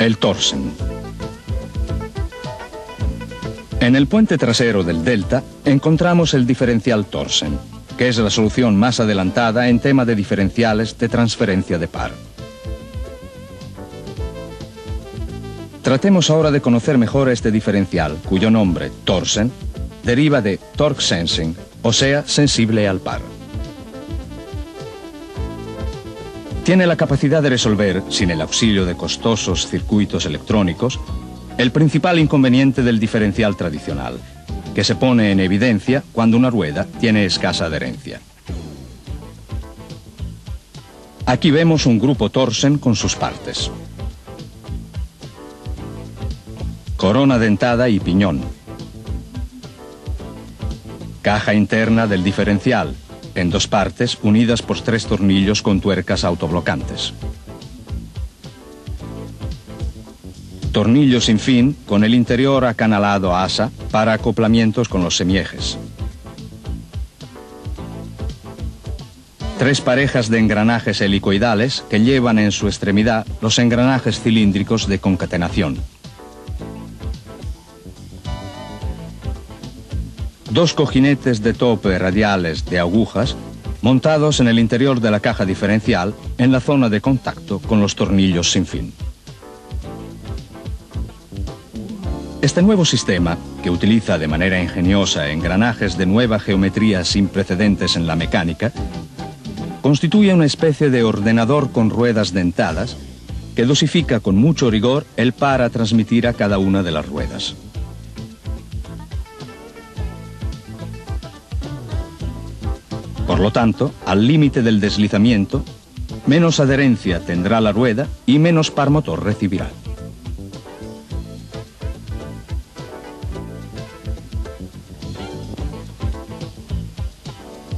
El Torsen. En el puente trasero del Delta encontramos el diferencial Torsen, que es la solución más adelantada en tema de diferenciales de transferencia de par. Tratemos ahora de conocer mejor este diferencial, cuyo nombre, Torsen, deriva de torque sensing, o sea, sensible al par. Tiene la capacidad de resolver, sin el auxilio de costosos circuitos electrónicos, el principal inconveniente del diferencial tradicional, que se pone en evidencia cuando una rueda tiene escasa adherencia. Aquí vemos un grupo Torsen con sus partes. Corona dentada y piñón. Caja interna del diferencial, en dos partes unidas por 3 tornillos con tuercas autoblocantes. Tornillo sin fin con el interior acanalado a asa para acoplamientos con los semiejes. 3 parejas de engranajes helicoidales que llevan en su extremidad los engranajes cilíndricos de concatenación. 2 cojinetes de tope radiales de agujas montados en el interior de la caja diferencial en la zona de contacto con los tornillos sin fin. Este nuevo sistema, que utiliza de manera ingeniosa engranajes de nueva geometría sin precedentes en la mecánica, constituye una especie de ordenador con ruedas dentadas que dosifica con mucho rigor el par a transmitir a cada una de las ruedas. Por lo tanto, al límite del deslizamiento, menos adherencia tendrá la rueda y menos par motor recibirá.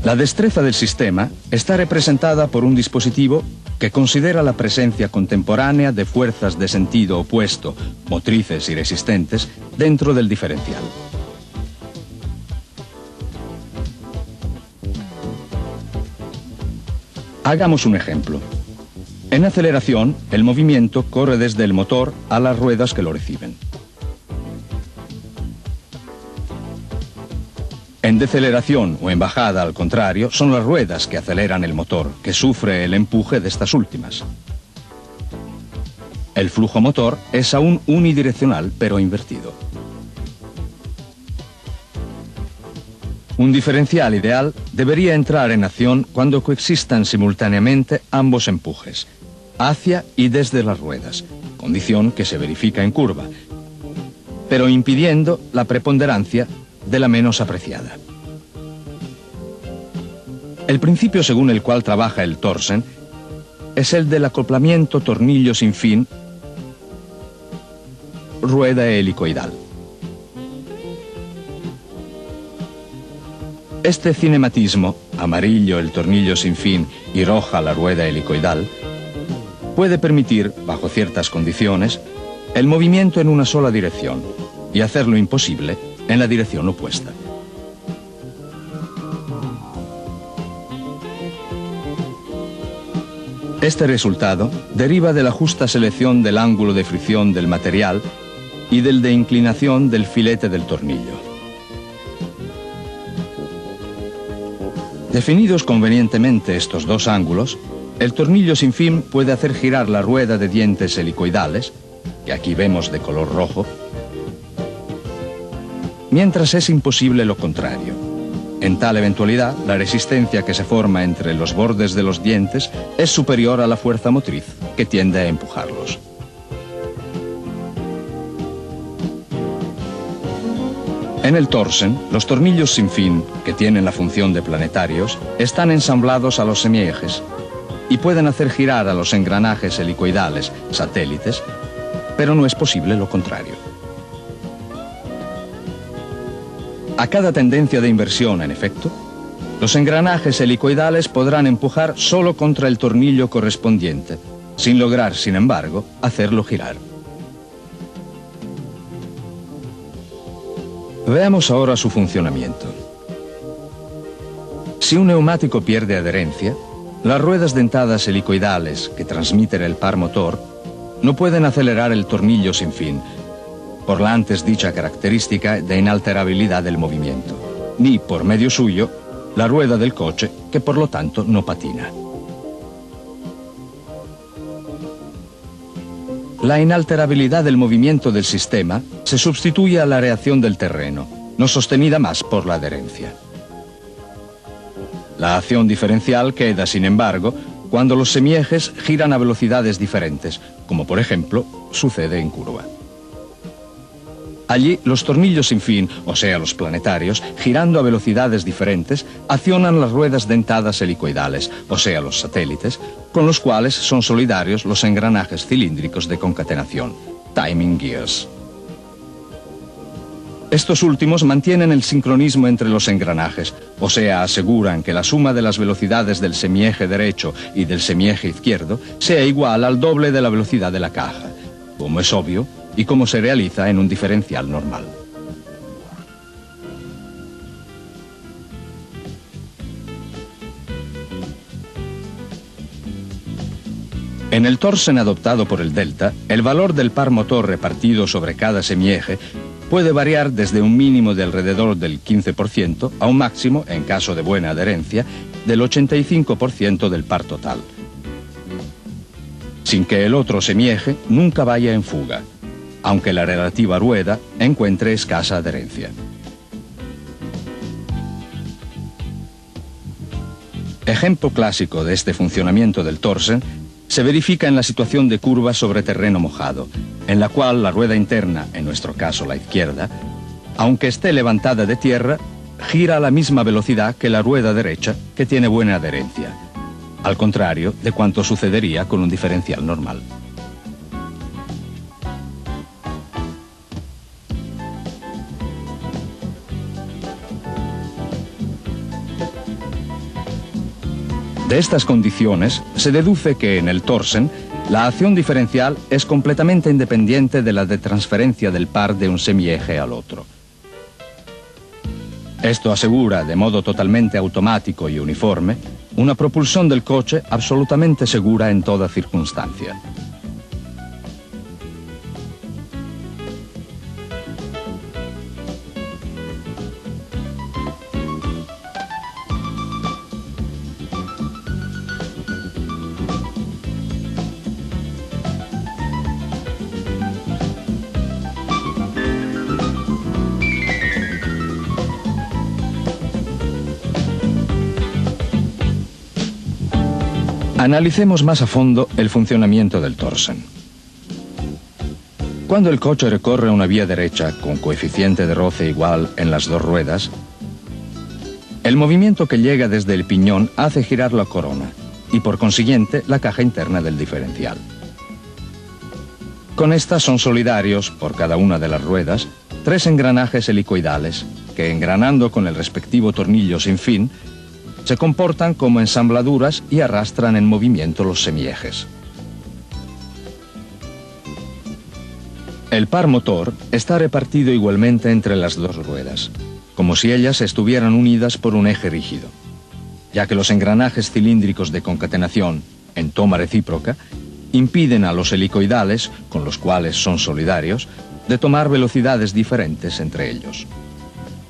La destreza del sistema está representada por un dispositivo que considera la presencia contemporánea de fuerzas de sentido opuesto, motrices y resistentes, dentro del diferencial. Hagamos un ejemplo. En aceleración, el movimiento corre desde el motor a las ruedas que lo reciben. En deceleración o en bajada, al contrario, son las ruedas que aceleran el motor, que sufre el empuje de estas últimas. El flujo motor es aún unidireccional, pero invertido. Un diferencial ideal debería entrar en acción cuando coexistan simultáneamente ambos empujes, hacia y desde las ruedas, condición que se verifica en curva, pero impidiendo la preponderancia de la menos apreciada. El principio según el cual trabaja el Torsen es el del acoplamiento tornillo sin fin, rueda helicoidal. Este cinematismo, amarillo el tornillo sin fin y roja la rueda helicoidal, puede permitir, bajo ciertas condiciones, el movimiento en una sola dirección y hacerlo imposible en la dirección opuesta. Este resultado deriva de la justa selección del ángulo de fricción del material y del de inclinación del filete del tornillo. Definidos convenientemente estos dos ángulos, el tornillo sin fin puede hacer girar la rueda de dientes helicoidales, que aquí vemos de color rojo, mientras es imposible lo contrario. En tal eventualidad, la resistencia que se forma entre los bordes de los dientes es superior a la fuerza motriz que tiende a empujarlos. En el Torsen, los tornillos sin fin, que tienen la función de planetarios, están ensamblados a los semiejes y pueden hacer girar a los engranajes helicoidales, satélites, pero no es posible lo contrario. A cada tendencia de inversión, en efecto, los engranajes helicoidales podrán empujar solo contra el tornillo correspondiente, sin lograr, sin embargo, hacerlo girar. Veamos ahora su funcionamiento. Si un neumático pierde adherencia, las ruedas dentadas helicoidales que transmiten el par motor no pueden acelerar el tornillo sin fin, por la antes dicha característica de inalterabilidad del movimiento, ni, por medio suyo, la rueda del coche, que por lo tanto no patina. La inalterabilidad del movimiento del sistema se sustituye a la reacción del terreno, no sostenida más por la adherencia. La acción diferencial queda, sin embargo, cuando los semiejes giran a velocidades diferentes, como por ejemplo sucede en curva. Allí, los tornillos sin fin, o sea, los planetarios, girando a velocidades diferentes, accionan las ruedas dentadas helicoidales, o sea, los satélites, con los cuales son solidarios los engranajes cilíndricos de concatenación, timing gears. Estos últimos mantienen el sincronismo entre los engranajes, o sea, aseguran que la suma de las velocidades del semieje derecho y del semieje izquierdo sea igual al doble de la velocidad de la caja, como es obvio, y como se realiza en un diferencial normal. En el torsen adoptado por el Delta, el valor del par motor repartido sobre cada semieje puede variar desde un mínimo de alrededor del 15% a un máximo, en caso de buena adherencia, del 85% del par total, sin que el otro semieje nunca vaya en fuga, aunque la relativa rueda encuentre escasa adherencia. Ejemplo clásico de este funcionamiento del torsen se verifica en la situación de curva sobre terreno mojado, en la cual la rueda interna, en nuestro caso la izquierda, aunque esté levantada de tierra, gira a la misma velocidad que la rueda derecha, que tiene buena adherencia, al contrario de cuanto sucedería con un diferencial normal. De estas condiciones se deduce que en el torsen la acción diferencial es completamente independiente de la de transferencia del par de un semieje al otro. Esto asegura, de modo totalmente automático y uniforme, una propulsión del coche absolutamente segura en toda circunstancia. Analicemos más a fondo el funcionamiento del torsen. Cuando el coche recorre una vía derecha con coeficiente de roce igual en las dos ruedas, el movimiento que llega desde el piñón hace girar la corona y por consiguiente la caja interna del diferencial. Con estas son solidarios, por cada una de las ruedas, 3 engranajes helicoidales que, engranando con el respectivo tornillo sin fin, se comportan como ensambladuras y arrastran en movimiento los semiejes. El par motor está repartido igualmente entre las dos ruedas, como si ellas estuvieran unidas por un eje rígido, ya que los engranajes cilíndricos de concatenación, en toma recíproca, impiden a los helicoidales, con los cuales son solidarios, de tomar velocidades diferentes entre ellos.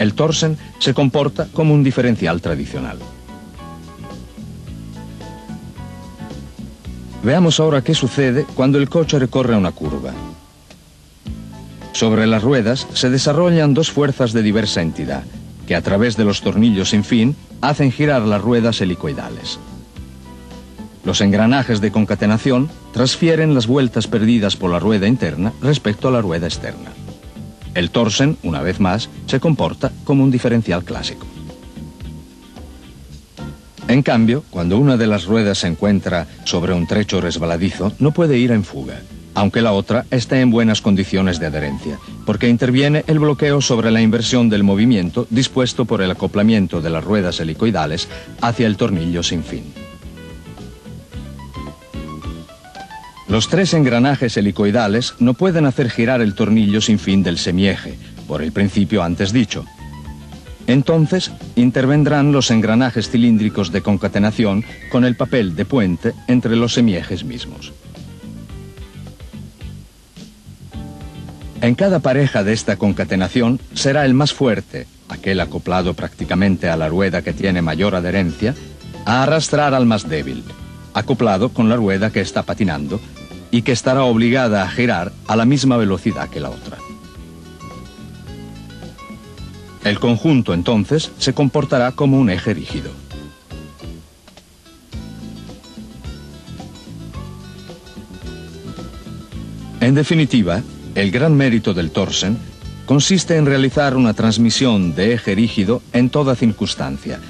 El torsen se comporta como un diferencial tradicional. Veamos ahora qué sucede cuando el coche recorre una curva. Sobre las ruedas se desarrollan 2 fuerzas de diversa entidad, que a través de los tornillos sin fin hacen girar las ruedas helicoidales. Los engranajes de concatenación transfieren las vueltas perdidas por la rueda interna respecto a la rueda externa. El torsen, una vez más, se comporta como un diferencial clásico. En cambio, cuando una de las ruedas se encuentra sobre un trecho resbaladizo, no puede ir en fuga, aunque la otra esté en buenas condiciones de adherencia, porque interviene el bloqueo sobre la inversión del movimiento dispuesto por el acoplamiento de las ruedas helicoidales hacia el tornillo sin fin. Los 3 engranajes helicoidales no pueden hacer girar el tornillo sin fin del semieje, por el principio antes dicho. Entonces, intervendrán los engranajes cilíndricos de concatenación con el papel de puente entre los semiejes mismos. En cada pareja de esta concatenación será el más fuerte, aquel acoplado prácticamente a la rueda que tiene mayor adherencia, a arrastrar al más débil, acoplado con la rueda que está patinando y que estará obligada a girar a la misma velocidad que la otra. El conjunto, entonces, se comportará como un eje rígido. En definitiva, el gran mérito del Torsen consiste en realizar una transmisión de eje rígido en toda circunstancia,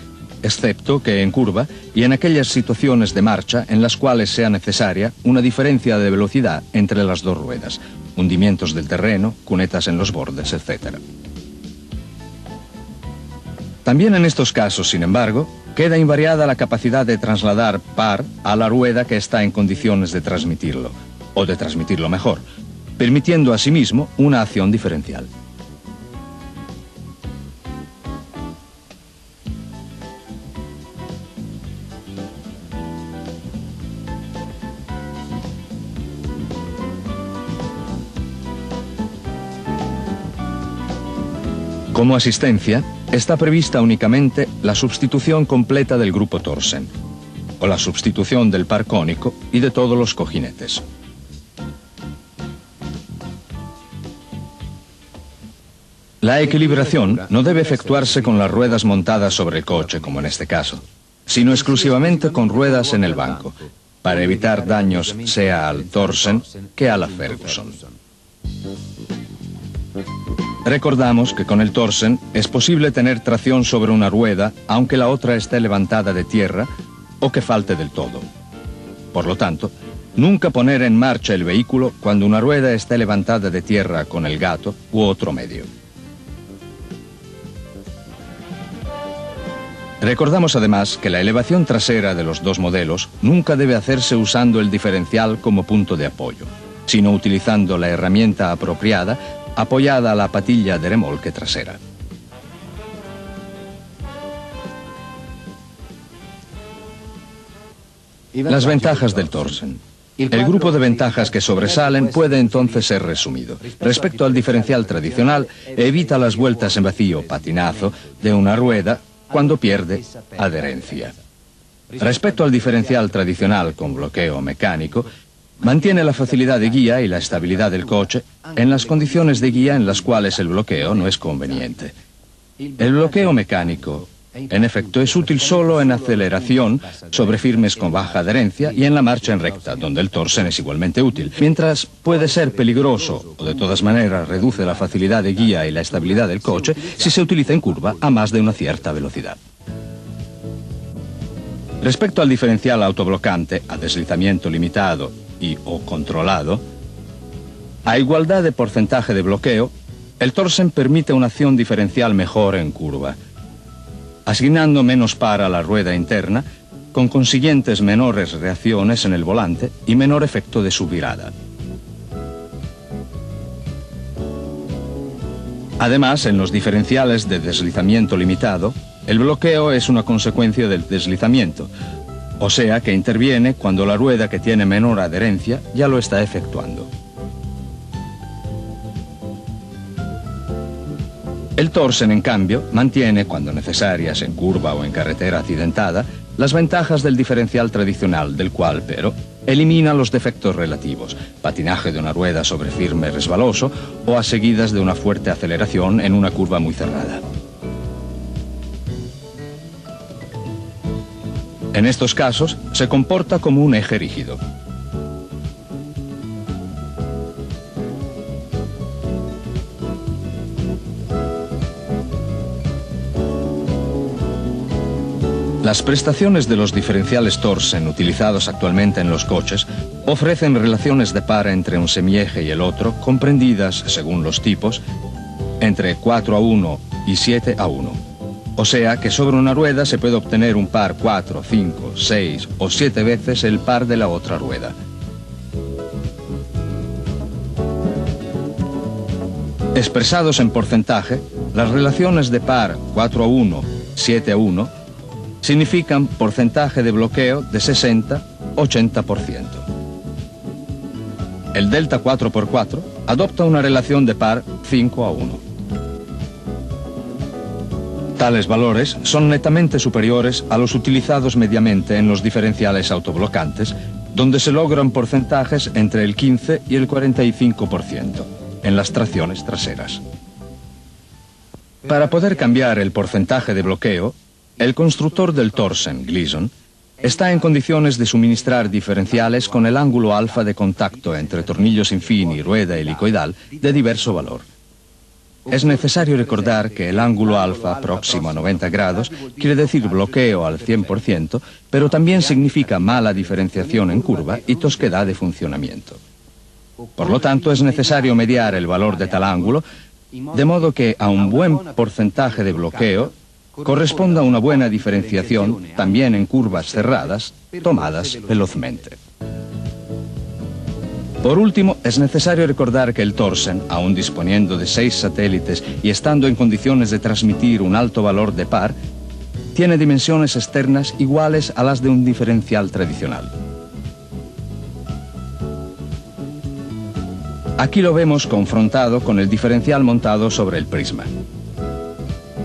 excepto que en curva y en aquellas situaciones de marcha en las cuales sea necesaria una diferencia de velocidad entre las dos ruedas, hundimientos del terreno, cunetas en los bordes, etc. También en estos casos, sin embargo, queda invariada la capacidad de trasladar par a la rueda que está en condiciones de transmitirlo, o de transmitirlo mejor, permitiendo asimismo una acción diferencial. Como asistencia, está prevista únicamente la sustitución completa del grupo Torsen, o la sustitución del par cónico y de todos los cojinetes. La equilibración no debe efectuarse con las ruedas montadas sobre el coche, como en este caso, sino exclusivamente con ruedas en el banco, para evitar daños sea al Torsen que a la Ferguson. Recordamos que con el Torsen es posible tener tracción sobre una rueda aunque la otra esté levantada de tierra o que falte del todo. Por lo tanto, nunca poner en marcha el vehículo cuando una rueda esté levantada de tierra con el gato u otro medio. Recordamos además que la elevación trasera de los dos modelos nunca debe hacerse usando el diferencial como punto de apoyo, sino utilizando la herramienta apropiada apoyada a la patilla de remolque trasera. Las ventajas del Torsen. El grupo de ventajas que sobresalen puede entonces ser resumido. Respecto al diferencial tradicional, evita las vueltas en vacío, patinazo, de una rueda cuando pierde adherencia. Respecto al diferencial tradicional con bloqueo mecánico, mantiene la facilidad de guía y la estabilidad del coche en las condiciones de guía en las cuales el bloqueo no es conveniente. El bloqueo mecánico, en efecto, es útil solo en aceleración sobre firmes con baja adherencia y en la marcha en recta, donde el Torsen es igualmente útil, mientras puede ser peligroso o de todas maneras reduce la facilidad de guía y la estabilidad del coche si se utiliza en curva a más de una cierta velocidad. Respecto al diferencial autoblocante, a deslizamiento limitado y o controlado, a igualdad de porcentaje de bloqueo, el Torsen permite una acción diferencial mejor en curva, asignando menos par a la rueda interna, con consiguientes menores reacciones en el volante y menor efecto de subvirada. Además, en los diferenciales de deslizamiento limitado, el bloqueo es una consecuencia del deslizamiento, o sea que interviene cuando la rueda que tiene menor adherencia ya lo está efectuando. El Torsen, en cambio, mantiene, cuando necesarias en curva o en carretera accidentada, las ventajas del diferencial tradicional, del cual, pero, elimina los defectos relativos, patinaje de una rueda sobre firme resbaloso o a seguidas de una fuerte aceleración en una curva muy cerrada. En estos casos, se comporta como un eje rígido. Las prestaciones de los diferenciales Torsen utilizados actualmente en los coches ofrecen relaciones de par entre un semieje y el otro comprendidas, según los tipos, entre 4:1 y 7:1. O sea que sobre una rueda se puede obtener un par 4, 5, 6 o 7 veces el par de la otra rueda. Expresados en porcentaje, las relaciones de par 4:1, 7:1 significan porcentaje de bloqueo de 60-80%. El delta 4x4 adopta una relación de par 5:1. Tales valores son netamente superiores a los utilizados mediamente en los diferenciales autoblocantes, donde se logran porcentajes entre el 15 y el 45% en las tracciones traseras. Para poder cambiar el porcentaje de bloqueo, el constructor del Torsen, Gleason, está en condiciones de suministrar diferenciales con el ángulo alfa de contacto entre tornillos infini, rueda helicoidal de diverso valor. Es necesario recordar que el ángulo alfa próximo a 90 grados quiere decir bloqueo al 100%, pero también significa mala diferenciación en curva y tosquedad de funcionamiento. Por lo tanto, es necesario mediar el valor de tal ángulo, de modo que a un buen porcentaje de bloqueo corresponda una buena diferenciación también en curvas cerradas, tomadas velozmente. Por último, es necesario recordar que el Torsen, aun disponiendo de 6 satélites y estando en condiciones de transmitir un alto valor de par, tiene dimensiones externas iguales a las de un diferencial tradicional. Aquí lo vemos confrontado con el diferencial montado sobre el prisma.